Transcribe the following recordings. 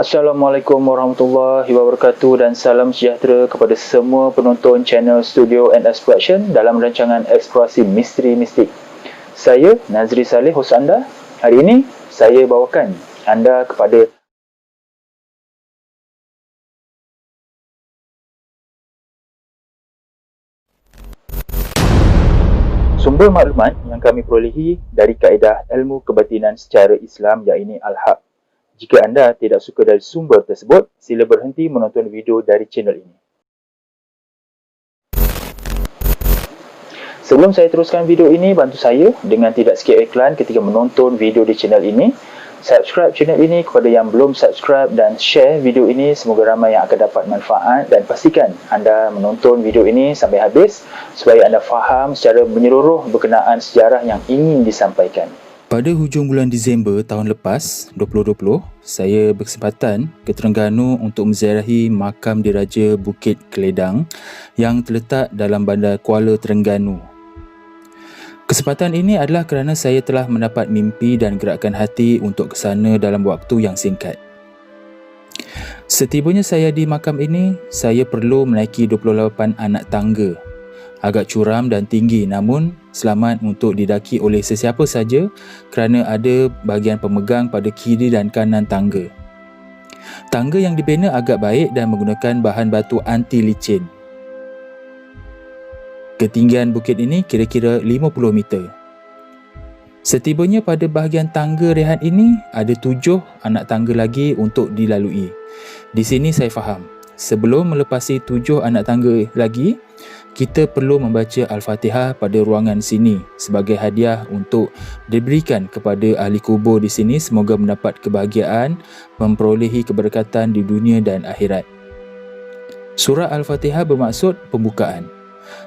Assalamualaikum warahmatullahi wabarakatuh dan salam sejahtera kepada semua penonton channel Studio and Exploration dalam rancangan Eksplorasi Misteri Mistik. Saya Nazri Saleh, hos anda. Hari ini saya bawakan anda kepada sumber maklumat yang kami perolehi dari kaedah ilmu kebatinan secara Islam, iaitu Al-Haq. Jika anda tidak suka dari sumber tersebut, sila berhenti menonton video dari channel ini. Sebelum saya teruskan video ini, bantu saya dengan tidak skip iklan ketika menonton video di channel ini. Subscribe channel ini kepada yang belum subscribe dan share video ini, semoga ramai yang akan dapat manfaat, dan pastikan anda menonton video ini sampai habis supaya anda faham secara menyeluruh berkenaan sejarah yang ingin disampaikan. Pada hujung bulan Disember tahun lepas, 2020, saya berkesempatan ke Terengganu untuk menziarahi makam Diraja Bukit Keledang yang terletak dalam bandar Kuala Terengganu. Kesempatan ini adalah kerana saya telah mendapat mimpi dan gerakan hati untuk ke sana dalam waktu yang singkat. Setibanya saya di makam ini, saya perlu menaiki 28 anak tangga. Agak curam dan tinggi, namun selamat untuk didaki oleh sesiapa saja kerana ada bahagian pemegang pada kiri dan kanan tangga. Tangga yang dibina agak baik dan menggunakan bahan batu anti licin. Ketinggian bukit ini kira-kira 50 meter. Setibanya pada bahagian tangga rehat ini, ada 7 anak tangga lagi untuk dilalui. Di sini saya faham, sebelum melepasi 7 anak tangga lagi, kita perlu membaca Al-Fatihah pada ruangan sini sebagai hadiah untuk diberikan kepada ahli kubur di sini, semoga mendapat kebahagiaan, memperolehi keberkatan di dunia dan akhirat. Surah Al-Fatihah bermaksud pembukaan.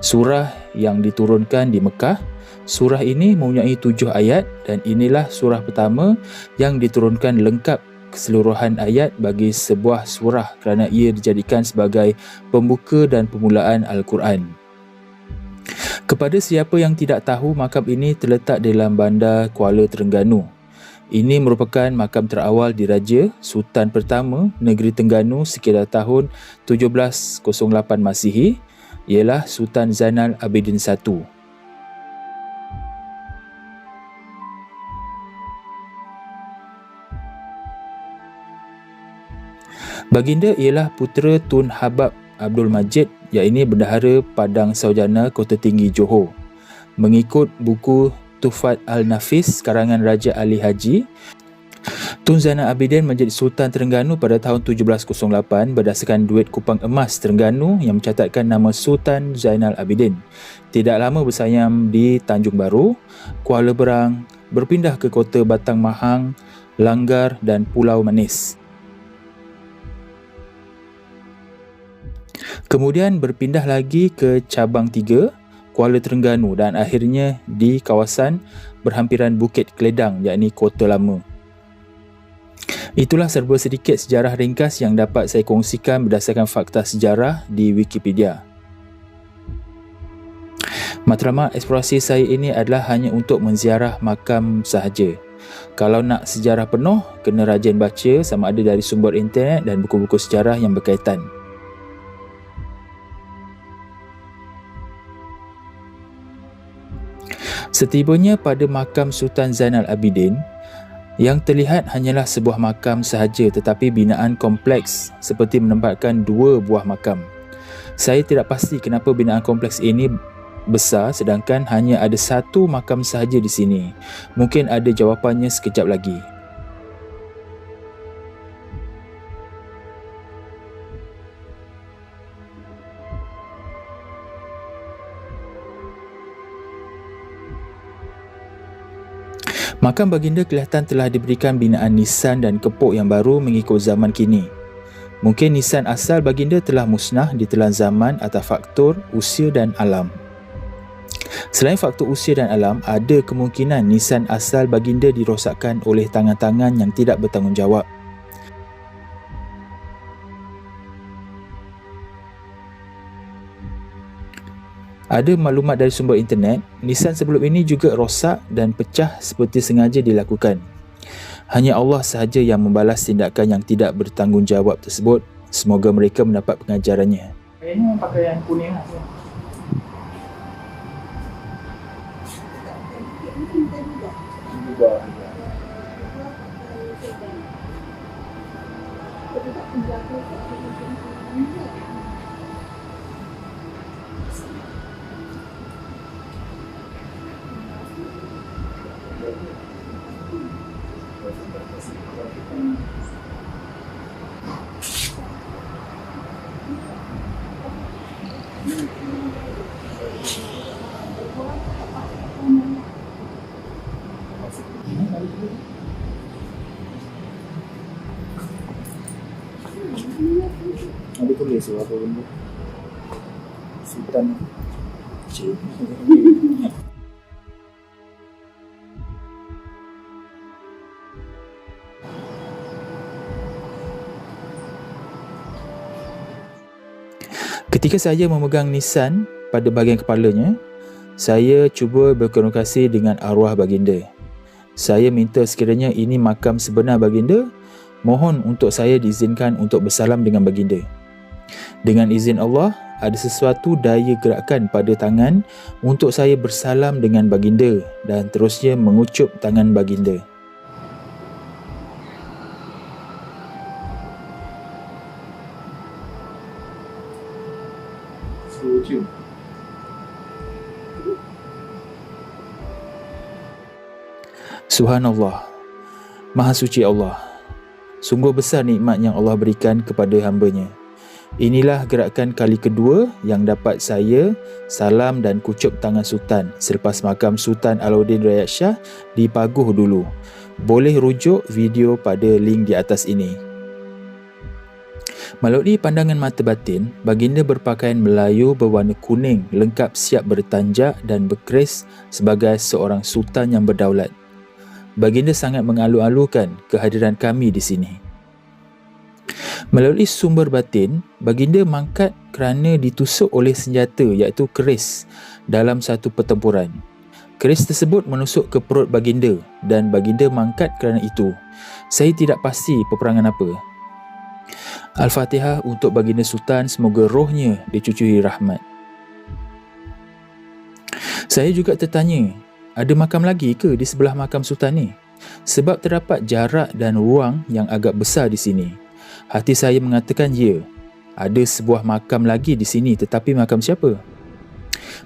Surah yang diturunkan di Mekah. Surah ini mempunyai 7 ayat dan inilah surah pertama yang diturunkan lengkap keseluruhan ayat bagi sebuah surah kerana ia dijadikan sebagai pembuka dan permulaan Al-Quran. Kepada siapa yang tidak tahu, makam ini terletak dalam bandar Kuala Terengganu. Ini merupakan makam terawal Diraja Sultan pertama Negeri Terengganu sekitar tahun 1708 Masihi, ialah Sultan Zainal Abidin I. Baginda ialah putera Tun Habab Abdul Majid, iaitu Bendahara Padang Saujana Kota Tinggi Johor. Mengikut buku Tuhfat Al-Nafis karangan Raja Ali Haji, Tun Zainal Abidin menjadi Sultan Terengganu pada tahun 1708 berdasarkan duit kupang emas Terengganu yang mencatatkan nama Sultan Zainal Abidin. Tidak lama bersayam di Tanjung Baru, Kuala Berang, berpindah ke Kota Batang Mahang, Langgar dan Pulau Manis. Kemudian berpindah lagi ke cabang 3, Kuala Terengganu, dan akhirnya di kawasan berhampiran Bukit Keledang, iaitu Kota Lama. Itulah serba sedikit sejarah ringkas yang dapat saya kongsikan berdasarkan fakta sejarah di Wikipedia. Matlamat eksplorasi saya ini adalah hanya untuk menziarah makam sahaja. Kalau nak sejarah penuh, kena rajin baca sama ada dari sumber internet dan buku-buku sejarah yang berkaitan. Setibanya pada makam Sultan Zainal Abidin, yang terlihat hanyalah sebuah makam sahaja tetapi binaan kompleks seperti menempatkan 2 buah makam. Saya tidak pasti kenapa binaan kompleks ini besar sedangkan hanya ada 1 makam sahaja di sini. Mungkin ada jawapannya sekejap lagi. Makam baginda kelihatan telah diberikan binaan nisan dan kepok yang baru mengikut zaman kini. Mungkin nisan asal baginda telah musnah ditelan zaman atas faktor usia dan alam. Selain faktor usia dan alam, ada kemungkinan nisan asal baginda dirosakkan oleh tangan-tangan yang tidak bertanggungjawab. Ada maklumat dari sumber internet, nisan sebelum ini juga rosak dan pecah seperti sengaja dilakukan. Hanya Allah sahaja yang membalas tindakan yang tidak bertanggungjawab tersebut. Semoga mereka mendapat pengajarannya. Ini pakaian kuning lah. Ada tulis apa benda? Sultan. Ketika saya memegang nisan pada bahagian kepalanya, saya cuba berkomunikasi dengan arwah baginda. Saya minta sekiranya ini makam sebenar baginda, mohon untuk saya diizinkan untuk bersalam dengan baginda. Dengan izin Allah, ada sesuatu daya gerakan pada tangan untuk saya bersalam dengan baginda dan terusnya mengucup tangan baginda. Subhanallah, Maha Suci Allah. Sungguh besar nikmat yang Allah berikan kepada hamba-Nya. Inilah gerakan kali kedua yang dapat saya salam dan kucup tangan Sultan selepas makam Sultan Alauddin Rayat Shah di Paguh dulu. Boleh rujuk video pada link di atas ini. Melalui pandangan mata batin, baginda berpakaian Melayu berwarna kuning lengkap siap bertanjak dan berkeris sebagai seorang sultan yang berdaulat. Baginda sangat mengalu-alukan kehadiran kami di sini. Melalui sumber batin, baginda mangkat kerana ditusuk oleh senjata iaitu keris dalam satu pertempuran. Keris tersebut menusuk ke perut baginda dan baginda mangkat kerana itu. Saya tidak pasti peperangan apa. Al-Fatihah untuk baginda Sultan, semoga rohnya dicucuri rahmat. Saya juga tertanya, ada makam lagi ke di sebelah makam Sultan ni? Sebab terdapat jarak dan ruang yang agak besar di sini. Hati saya mengatakan ya, ada sebuah makam lagi di sini, tetapi makam siapa?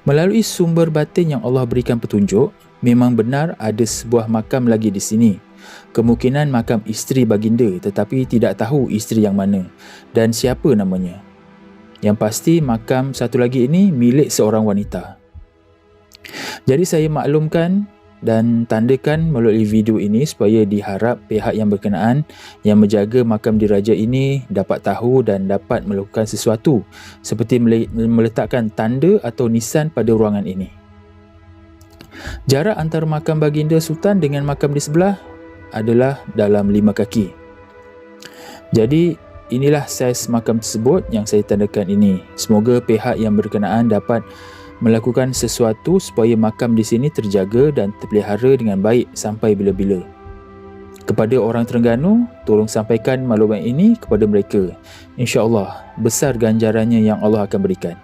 Melalui sumber batin yang Allah berikan petunjuk, memang benar ada sebuah makam lagi di sini. Kemungkinan makam isteri baginda, tetapi tidak tahu isteri yang mana dan siapa namanya. Yang pasti makam satu lagi ini milik seorang wanita. Jadi saya maklumkan dan tandakan melalui video ini supaya diharap pihak yang berkenaan yang menjaga makam diraja ini dapat tahu dan dapat melakukan sesuatu seperti meletakkan tanda atau nisan pada ruangan ini. Jarak antara makam baginda Sultan dengan makam di sebelah adalah dalam 5 kaki. Jadi inilah saiz makam tersebut yang saya tandakan ini. Semoga pihak yang berkenaan dapat melakukan sesuatu supaya makam di sini terjaga dan terpelihara dengan baik sampai bila-bila. Kepada orang Terengganu, tolong sampaikan maklumat ini kepada mereka. InsyaAllah, besar ganjarannya yang Allah akan berikan.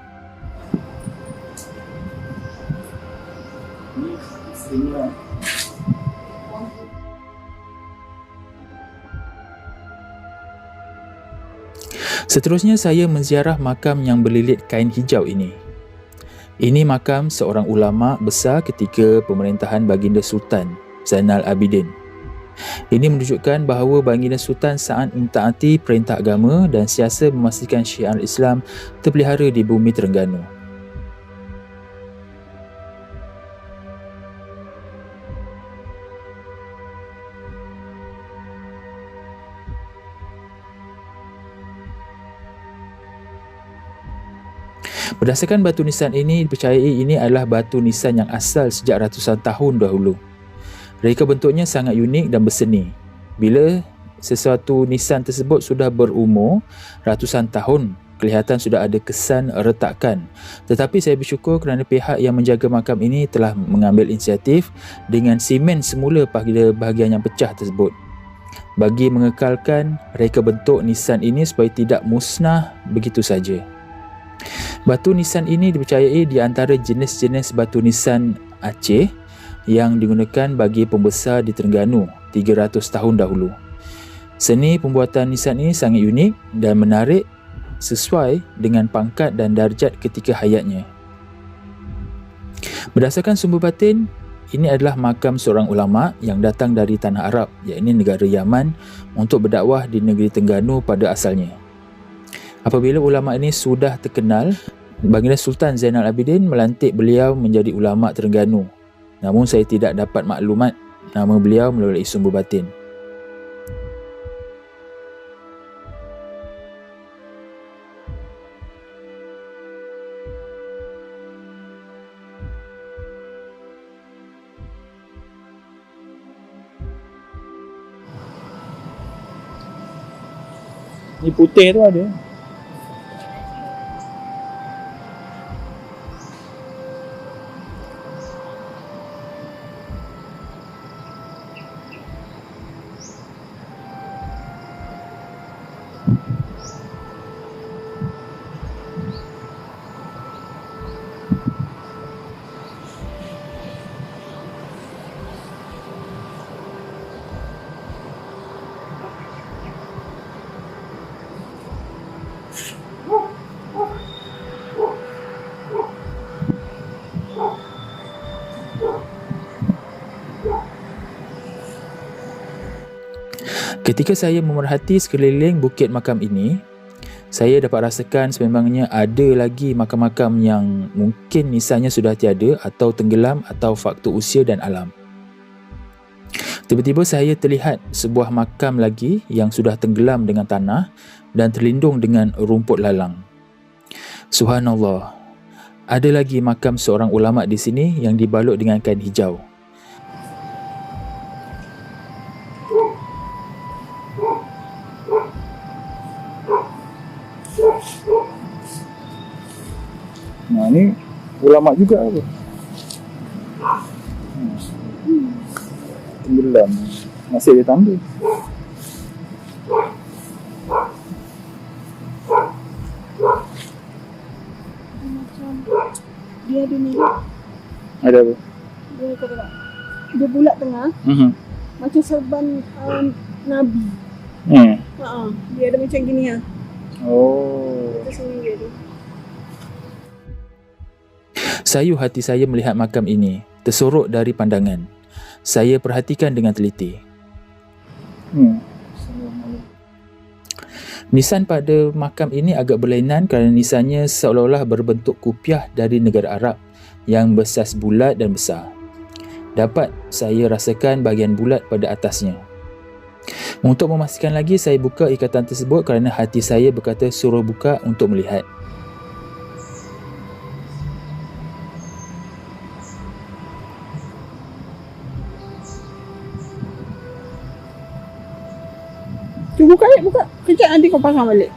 Seterusnya saya menziarah makam yang berlilit kain hijau ini. Ini makam seorang ulama besar ketika pemerintahan baginda Sultan Zainal Abidin. Ini menunjukkan bahawa baginda Sultan sangat mentaati perintah agama dan siasa memastikan syiar Islam terpelihara di bumi Terengganu. Berdasarkan batu nisan ini, dipercayai ini adalah batu nisan yang asal sejak ratusan tahun dahulu. Reka bentuknya sangat unik dan berseni. Bila sesuatu nisan tersebut sudah berumur ratusan tahun, kelihatan sudah ada kesan retakan. Tetapi saya bersyukur kerana pihak yang menjaga makam ini telah mengambil inisiatif dengan simen semula pada bahagian yang pecah tersebut. bagi mengekalkan reka bentuk nisan ini supaya tidak musnah begitu saja. Batu nisan ini dipercayai di antara jenis-jenis batu nisan Aceh yang digunakan bagi pembesar di Terengganu 300 tahun dahulu. Seni pembuatan nisan ini sangat unik dan menarik sesuai dengan pangkat dan darjat ketika hayatnya. Berdasarkan sumber batin, ini adalah makam seorang ulama yang datang dari tanah Arab, iaitu negara Yaman, untuk berdakwah di negeri Terengganu pada asalnya. Apabila ulama ini sudah terkenal, Baginda Sultan Zainal Abidin melantik beliau menjadi ulama Terengganu. Namun saya tidak dapat maklumat nama beliau melalui sumber batin. Ni putih tu ada. Ketika saya memerhati sekeliling bukit makam ini, saya dapat rasakan sememangnya ada lagi makam-makam yang mungkin nisannya sudah tiada atau tenggelam atau faktor usia dan alam. Tiba-tiba saya terlihat sebuah makam lagi yang sudah tenggelam dengan tanah dan terlindung dengan rumput lalang. Subhanallah, ada lagi makam seorang ulama di sini yang dibalut dengan kain hijau. Nah, ni ulama juga apa? Tenggelam. Masih ada tanda. Dia ada ni. Ada apa? Dia kata tak? Dia bulat tengah. Macam serban Nabi. Dia ada macam gini lah. Oh. Atas sini dia tu. Sayu hati saya melihat makam ini, tersorok dari pandangan. Saya perhatikan dengan teliti. Nisan pada makam ini agak berlainan kerana nisannya seolah-olah berbentuk kupiah dari negara Arab yang bersaiz bulat dan besar. Dapat saya rasakan bahagian bulat pada atasnya. Untuk memastikan lagi, saya buka ikatan tersebut kerana hati saya berkata suruh buka untuk melihat. Tu buka. Kejap nanti kau pasang balik.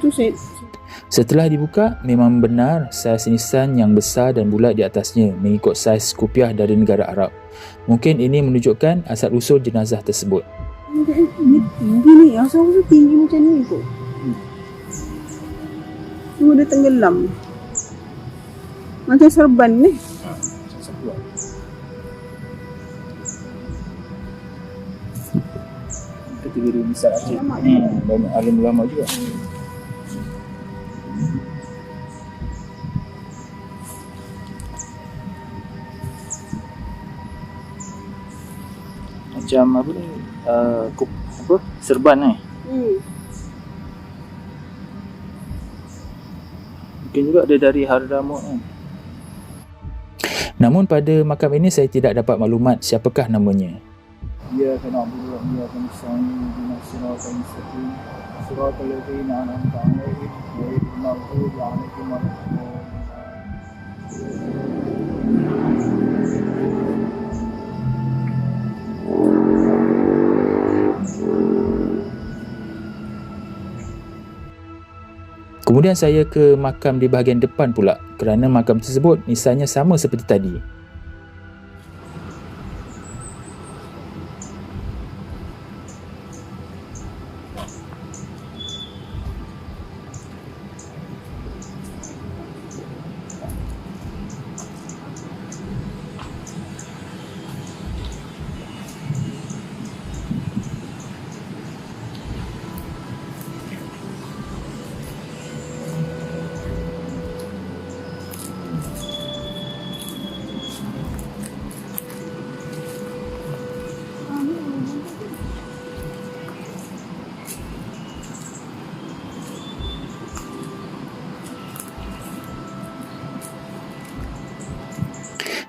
Tu set. Setelah dibuka, memang benar saiz nisan yang besar dan bulat di atasnya mengikut saiz kupiah dari negara Arab. Mungkin ini menunjukkan asal-usul jenazah tersebut. Gini, asal-usul tinggi macam ni kot. Cuma dia tenggelam. Macam serban ni. Kategori nisan Aceh. Banyak alim ulama juga. Macam apa ni? Serban ni. Mungkin juga ada dari Hadramaut kan. Namun pada makam ini saya tidak dapat maklumat siapakah namanya. Ya kana Abu ya kana Sani bin Siratal Mustaqim Siratal ladzina an'amta 'alaihim ghairil maghdubi 'alaihim waladdallin. Kemudian saya ke makam di bahagian depan pula kerana makam tersebut nisannya sama seperti tadi.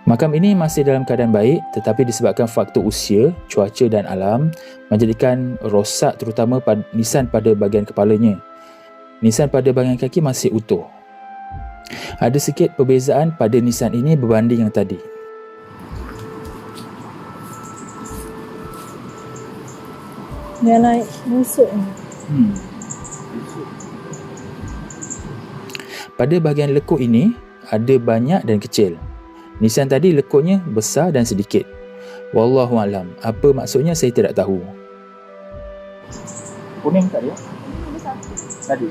Makam ini masih dalam keadaan baik, tetapi disebabkan faktor usia, cuaca dan alam menjadikan rosak terutama nisan pada bahagian kepalanya. Nisan pada bahagian kaki masih utuh. Ada sikit perbezaan pada nisan ini berbanding yang tadi. Dia naik busuk ni. Pada bahagian lekuk ini, ada banyak dan kecil. Nisan tadi lekuknya besar dan sedikit. Wallahualam, apa maksudnya saya tidak tahu. Kuning tak dia? Tadi.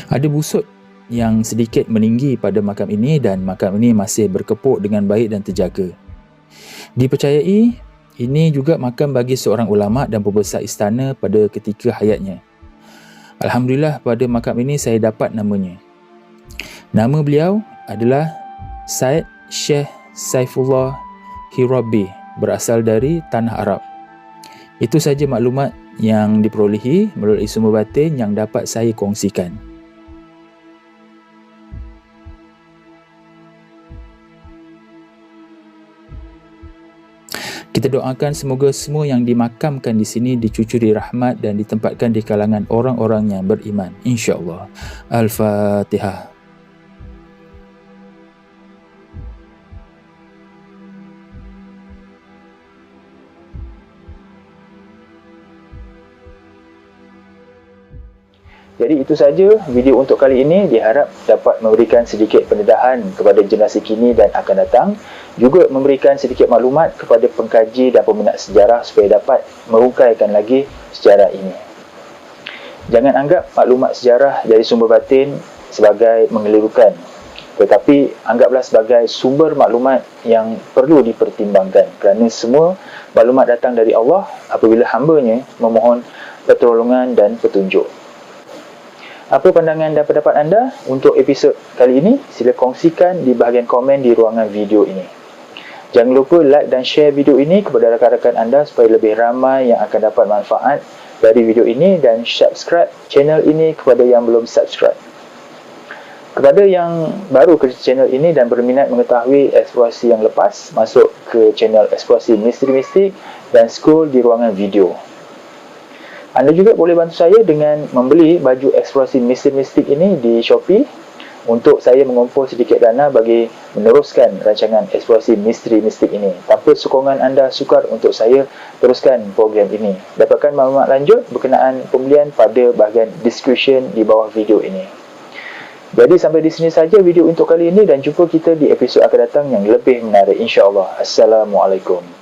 Ada busut yang sedikit meninggi pada makam ini dan makam ini masih berkepuk dengan baik dan terjaga. Dipercayai ini juga makam bagi seorang ulama dan pembesar istana pada ketika hayatnya. Alhamdulillah pada makam ini saya dapat namanya. Nama beliau adalah Said Syekh Saifullah Hirabi, berasal dari Tanah Arab. Itu saja maklumat yang diperolehi melalui sumber batin yang dapat saya kongsikan. Kita doakan semoga semua yang dimakamkan di sini dicucuri rahmat dan ditempatkan di kalangan orang-orang yang beriman, insya-Allah. Al-Fatihah. Jadi itu saja video untuk kali ini, diharap dapat memberikan sedikit pendedahan kepada generasi kini dan akan datang, juga memberikan sedikit maklumat kepada pengkaji dan peminat sejarah supaya dapat merungkaikan lagi sejarah ini. Jangan anggap maklumat sejarah dari sumber batin sebagai mengelirukan, tetapi anggaplah sebagai sumber maklumat yang perlu dipertimbangkan kerana semua maklumat datang dari Allah apabila hamba-Nya memohon pertolongan dan petunjuk. Apa pandangan dan pendapat anda untuk episod kali ini? Sila kongsikan di bahagian komen di ruangan video ini. Jangan lupa like dan share video ini kepada rakan-rakan anda supaya lebih ramai yang akan dapat manfaat dari video ini, dan subscribe channel ini kepada yang belum subscribe. Kepada yang baru ke channel ini dan berminat mengetahui eksplorasi yang lepas, masuk ke channel eksplorasi Misteri Mistik dan School di ruangan video. Anda juga boleh bantu saya dengan membeli baju eksplorasi Misteri Mistik ini di Shopee untuk saya mengumpul sedikit dana bagi meneruskan rancangan eksplorasi Misteri Mistik ini. Tanpa sokongan anda sukar untuk saya teruskan program ini. Dapatkan maklumat lanjut berkenaan pembelian pada bahagian description di bawah video ini. Jadi sampai di sini saja video untuk kali ini dan jumpa kita di episod akan datang yang lebih menarik, insya-Allah. Assalamualaikum.